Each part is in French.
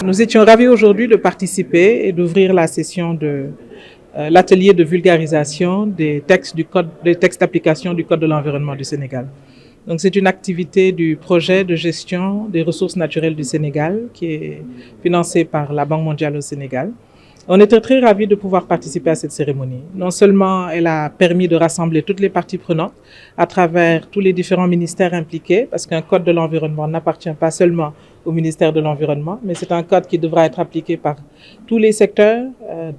Nous étions ravis aujourd'hui de participer et d'ouvrir la session de l'atelier de vulgarisation des textes d'application du Code de l'environnement du Sénégal. Donc c'est une activité du projet de gestion des ressources naturelles du Sénégal qui est financé par la Banque mondiale au Sénégal. On était très ravis de pouvoir participer à cette cérémonie. Non seulement elle a permis de rassembler toutes les parties prenantes à travers tous les différents ministères impliqués, parce qu'un code de l'environnement n'appartient pas seulement au ministère de l'Environnement, mais c'est un code qui devra être appliqué par tous les secteurs,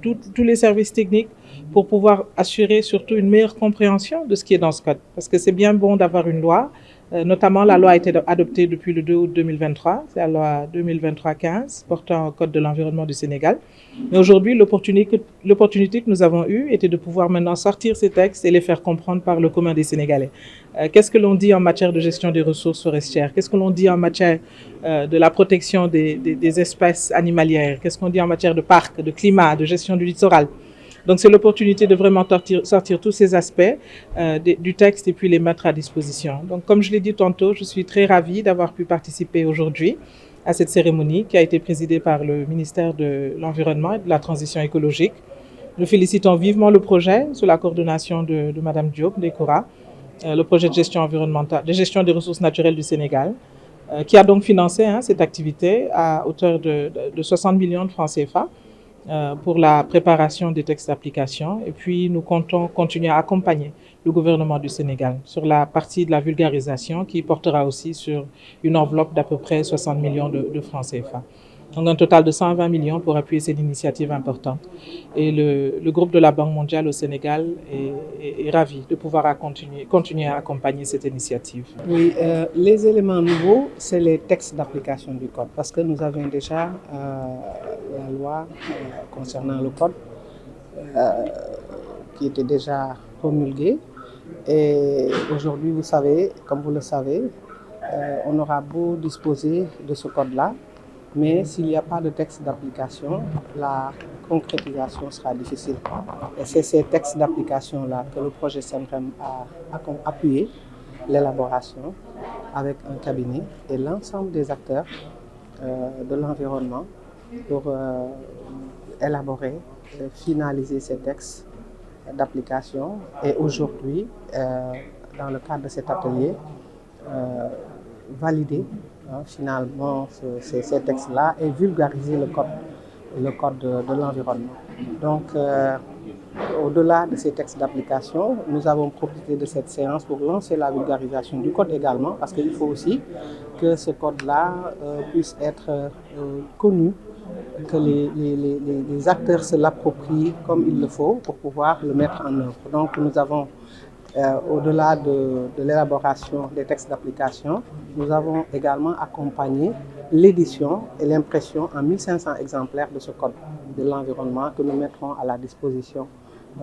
tous les services techniques, pour pouvoir assurer surtout une meilleure compréhension de ce qui est dans ce code. Parce que c'est bien bon d'avoir une loi, notamment la loi a été adoptée depuis le 2 août 2023, c'est la loi 2023-15 portant au Code de l'environnement du Sénégal. Mais aujourd'hui, l'opportunité que nous avons eue était de pouvoir maintenant sortir ces textes et les faire comprendre par le commun des Sénégalais. Qu'est-ce que l'on dit en matière de gestion des ressources forestières? Qu'est-ce que l'on dit en matière de la protection des espèces animalières? Qu'est-ce qu'on dit en matière de parcs, de climat, de gestion du littoral? Donc c'est l'opportunité de vraiment sortir tous ces aspects du texte et puis les mettre à disposition. Donc comme je l'ai dit tantôt, je suis très ravie d'avoir pu participer aujourd'hui à cette cérémonie qui a été présidée par le ministère de l'Environnement et de la Transition écologique. Nous félicitons vivement le projet sous la coordination de Madame Diop d'ECORA, le projet de gestion environnementale, de gestion des ressources naturelles du Sénégal, qui a donc financé cette activité à hauteur de 60 millions de francs CFA. Pour la préparation des textes d'application. Et puis, nous comptons continuer à accompagner le gouvernement du Sénégal sur la partie de la vulgarisation qui portera aussi sur une enveloppe d'à peu près 60 millions de francs CFA. Donc, un total de 120 millions pour appuyer cette initiative importante. Et le groupe de la Banque mondiale au Sénégal est ravi de pouvoir continuer à accompagner cette initiative. Oui, les éléments nouveaux, c'est les textes d'application du code. Parce que nous avions déjà la loi concernant le code qui était déjà promulguée. Et aujourd'hui, vous savez, comme vous le savez, on aura beau disposer de ce code-là, mais s'il n'y a pas de texte d'application, la concrétisation sera difficile. Et c'est ces textes d'application-là que le projet SENREM a appuyé l'élaboration avec un cabinet et l'ensemble des acteurs de l'environnement pour élaborer, finaliser ces textes d'application. Et aujourd'hui, dans le cadre de cet atelier, valider finalement ces textes-là et vulgariser le code de l'environnement. Donc, au-delà de ces textes d'application, nous avons profité de cette séance pour lancer la vulgarisation du code également, parce qu'il faut aussi que ce code-là puisse être connu, que les acteurs se l'approprient comme il le faut pour pouvoir le mettre en œuvre. Donc, nous avons au-delà de l'élaboration des textes d'application, nous avons également accompagné l'édition et l'impression en 1500 exemplaires de ce code de l'environnement que nous mettrons à la disposition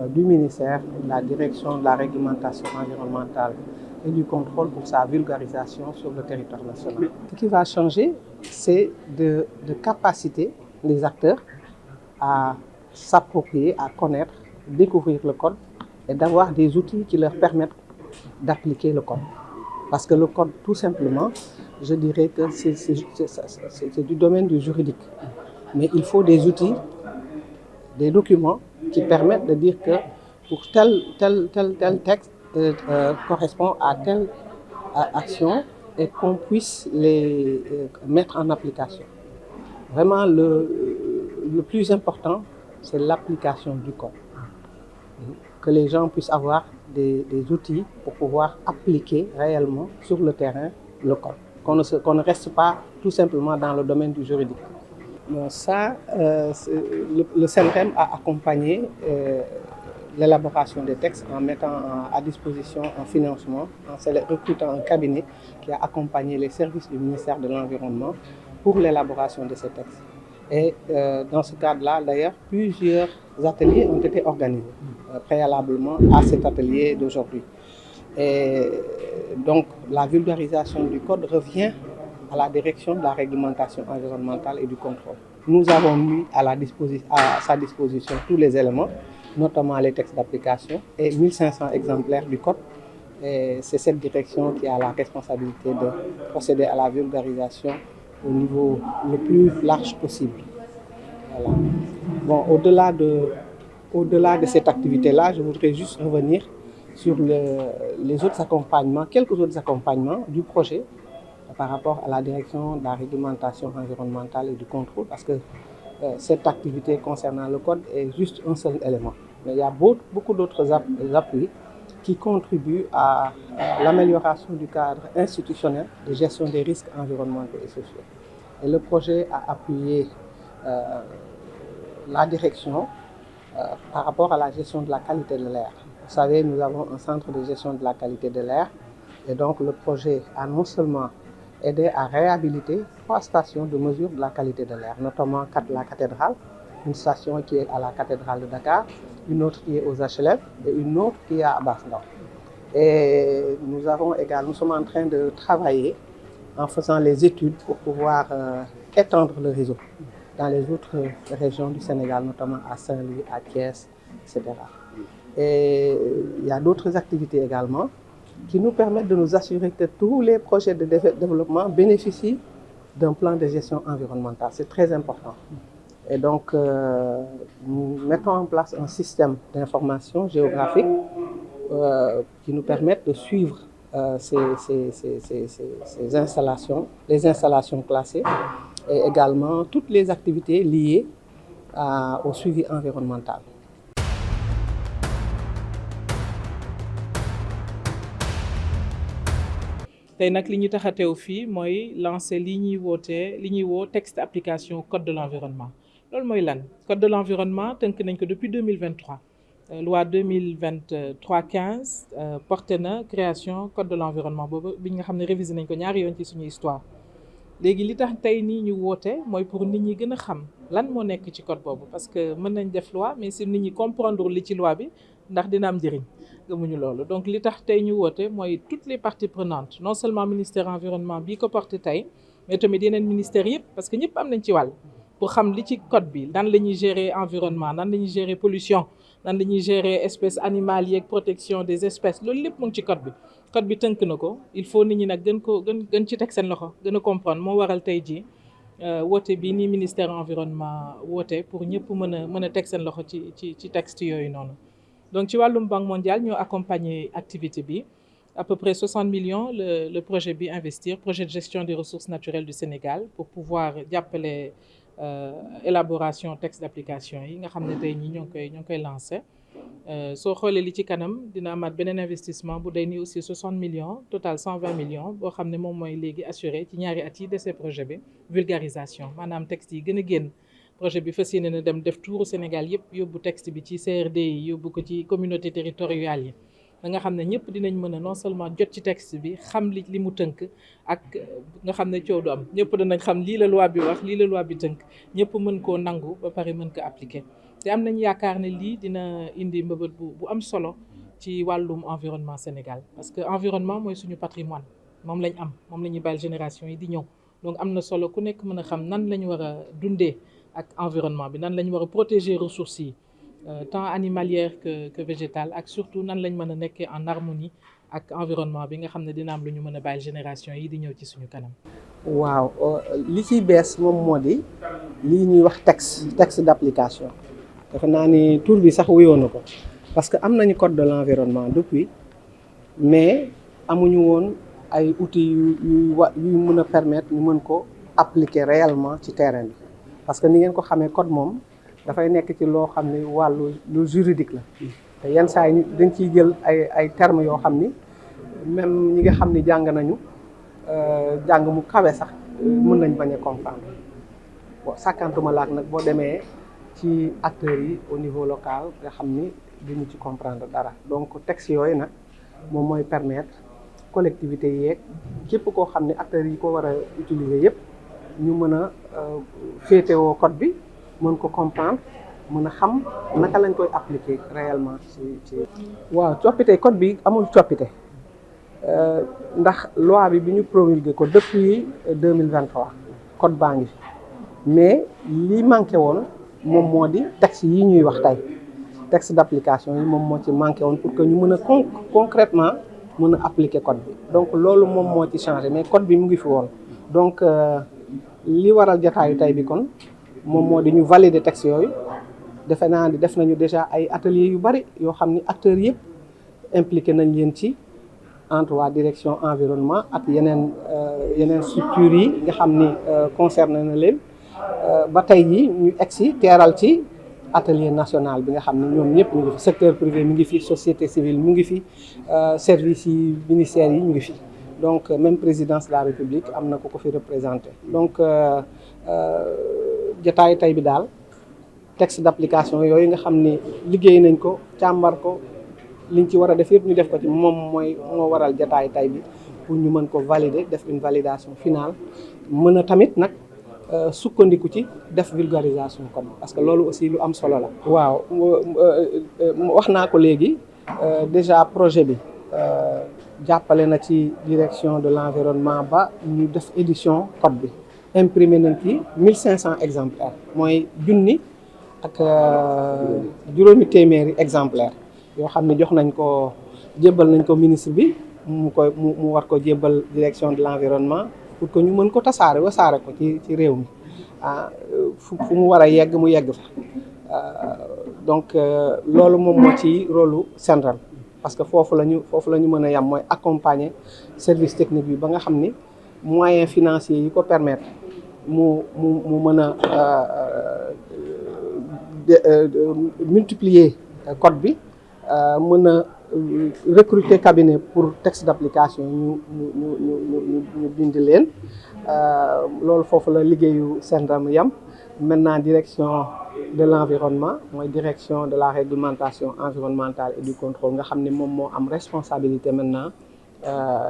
du ministère de la direction de la réglementation environnementale et du contrôle pour sa vulgarisation sur le territoire national. Ce qui va changer, c'est de capaciter les acteurs à s'approprier, à connaître, découvrir le code et d'avoir des outils qui leur permettent d'appliquer le code. Parce que le code, tout simplement, je dirais que c'est du domaine du juridique. Mais il faut des outils, des documents qui permettent de dire que pour tel texte correspond à telle action et qu'on puisse les mettre en application. Vraiment, le plus important, c'est l'application du code. Que les gens puissent avoir des outils pour pouvoir appliquer réellement sur le terrain le code. Qu'on ne reste pas tout simplement dans le domaine du juridique. Bon, ça, le SENREM a accompagné l'élaboration des textes en mettant à disposition un financement, en recrutant un cabinet qui a accompagné les services du ministère de l'Environnement pour l'élaboration de ces textes. Et dans ce cadre-là, d'ailleurs, plusieurs ateliers ont été organisés préalablement à cet atelier d'aujourd'hui. Et donc, la vulgarisation du code revient à la direction de la réglementation environnementale et du contrôle. Nous avons mis à sa disposition tous les éléments, notamment les textes d'application et 1500 exemplaires du code. Et c'est cette direction qui a la responsabilité de procéder à la vulgarisation au niveau le plus large possible. Voilà. Bon, au-delà de cette activité-là, je voudrais juste revenir sur les autres accompagnements, quelques autres accompagnements du projet par rapport à la direction de la réglementation environnementale et du contrôle, parce que cette activité concernant le code est juste un seul élément. Mais il y a beaucoup d'autres appuis qui contribuent à l'amélioration du cadre institutionnel de gestion des risques environnementaux et sociaux. Et le projet a appuyé la direction par rapport à la gestion de la qualité de l'air. Vous savez, nous avons un centre de gestion de la qualité de l'air et donc le projet a non seulement aidé à réhabiliter 3 stations de mesure de la qualité de l'air, notamment la cathédrale, une station qui est à la cathédrale de Dakar, une autre qui est aux HLM et une autre qui est à Abass Ndao. Et nous sommes en train de travailler en faisant les études pour pouvoir étendre le réseau dans les autres régions du Sénégal, notamment à Saint-Louis, à Thiès, etc. Et il y a d'autres activités également qui nous permettent de nous assurer que tous les projets de développement bénéficient d'un plan de gestion environnementale. C'est très important. Et donc, nous mettons en place un système d'information géographique qui nous permettent de suivre ces installations, les installations classées et également toutes les activités liées au suivi environnemental. tey nag li ñu tax a teew fii mooy lancer li ñuy woo texte application code de l'environnement loolu mooy lan code de l'environnement tënk nañ ko depuis 2023 loi 2023-15 porté na création code de l'environnement boobu bi nga xam ne révisé nañ ko ñaari yoon ci suñu histoire léegi li tax tey nii ñu woote mooy pour nit ñi gën a xam lan moo nekk ci code boobu parce que mën nañ def loi mais si nit ñi comprendre li ci loi bi ndax dina am njëriñ gëmuñu loolu donc li tax tey ñu woote mooy toutes les parties prenantes non seulement ministère environnement bii ko porté tey mais tamit yeneen ministères yëpp parce que ñëpp am nañ ci wàll pour xam li ci code bi nan la ñuy gérer environnement nan la ñuy gérer pollution nan la ñuy gérer espèces animales yeeg protection des espèces loolu lépp mu ngi ci code bi tënk na ko il faut nit ñi nag gën ci teg seen loxo gën a comprendre moo waral tey jii woote bi ni ministère environnement woote pour ñëpp mën a teg seen loxo ci texte yooyu noonu. Donc ci wàllum Banque mondiale ñoo accompagner activité bi à peu près 60 millions le projet bi investir projet de gestion des ressources naturelles du Sénégal pour pouvoir jàppale élaboration texte d'application yi nga xam ne tey ñi ñoo ngi koy lancé soo xoolee li ci kanam dina amaat beneen investissement bu day ni aussi 60 millions total 120 millions boo xam ne moom mooy léegi assuré ci ñaari at yi de ces projet bi vulgarisation maanaam texte yi gën a génn projet bi fas yéene na dem def touru Sénégal yëpp yóbbu texte bi ci CRD yi yóbbu ko ci communauté territoriale yi da nga xam ne ñëpp dinañ mën a non seulement jot ci texte bi xam li mu tënk ak nga xam ne coow du am ñëpp danañ xam lii la loi bi wax lii la loi bi tënk ñëpp mën koo nangu ba pare mën ko appliquer te am nañ yaakaar ne lii dina indi mbëbët bu am solo ci wàllum environnement Sénégal parce que environnement mooy suñu patrimoine moom lañ am moom la ñuy bàyyi génération yi di ñëw donc am na solo ku nekk mën a xam nan la ñu war a dundee ak environnement bi nan la ñu war a protéger ressources yi tant animalière que végétale ak surtout nan lañ mën a nekkee en harmonie ak environnement bi nga xam ne dina am lu ñu mën a bàyyi génération yi di ñëw ci suñu kanam. waaw li ciy bees moom moo di lii ñuy wax texte d'application defe naa ni tur bi sax wuyoo na ko parce que am nañu code de l'environnement depuis mais amuñu woon ay outils yu mën a permettre ñu mën ko appliquer réellement ci terrain bi parce que ni ngeen ko xamee code moom dafay nekk ci loo xam ne wàllu lu juridique la te yenn saa yi dañ ciy jël ay termes yoo xam ni même ñi nga xam ni jàng nañu jàng mu kawe sax mën nañ bañ a comprendre bon sàkkantuma laak nag boo demee ci acteurs yi au niveau local nga xam ni duñu ci comprendre dara donc texte yooyu nag moom mooy permettre collectivité yeeg képp koo xam ne acteurs yi ko war a utiliser yëpp ñu mën a féetewoo code bi mën ko comprendre mën a xam naka lañ koy appliquer réellement ci waaw coppite code bi amul coppite ndax loi bi ñu promulgué ko depuis 2023 code baa ngi fi mais li manqué woon moom moo di texte yi ñuy wax tey texte d'application yi moom moo ci manqué woon pour que ñu mën a concrètement mën a appliquer code bi donc loolu moom moo ci changé mais code bi mu ngi fi woon donc li waral jataayu tey bi kon moom moo di ñu valider texte yooyu defe naa ni def nañu déjà ay ateliers yu bari yoo xam ni acteurs yëpp impliqué nañ leen ci entre waa direction environnement ak yeneen structures yi nga xam ni concerné na leen ba tey yi ñu egsi teeral ci atelier national bi nga xam ne ñoom ñëpp ñu ngi fi secteur privé mi ngi fi société civile mu ngi fi services yi ministères yi ñu ngi fi donc même présidence de la République am na ku ko fi représenté donc jotaayu tey bi daal texte d'application yooyu nga xam ni liggéey nañ ko càmbar ko liñ ci war a def yëpp ñu def ko ci moom moo waral jotaayu tey bi pour ñu mën ko valider def une validation finale mën a tamit nag sukkandiku ci def vulgarisation code parce que loolu aussi lu am solo la. waaw wax naa ko léegi déjà projet bi jàppale na ci direction de l'environnement ba ñu def édition code bi imprimé nañ ci 1500 exemplaires mooy junni ak juróomi téeméeri exemplaires yoo xam ne jox nañ ko jébbal nañ ko ministre bi mu war ko jébbal direction de l'environnement pour que ñu mën ko wasaare ko ci réew mi fu mu war a yegg mu yegg fa donc loolu moom moo ci rôlu CNREL parce que foofu la ñu mën a yam mooy accompagner service technique bi ba nga xam ni moyens financiers yi ko permettre mu mën a multiplier code bi mën a recruter cabinet pour texte d'application ñu bind leen loolu foofu la liggéeyu CNREL yam maintenant direction de l'environnement mooy direction de la réglementation environnementale et du contrôle nga xam ne moom moo am responsabilité maintenant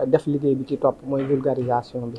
def liggéey bi ci topp mooy vulgarisation bi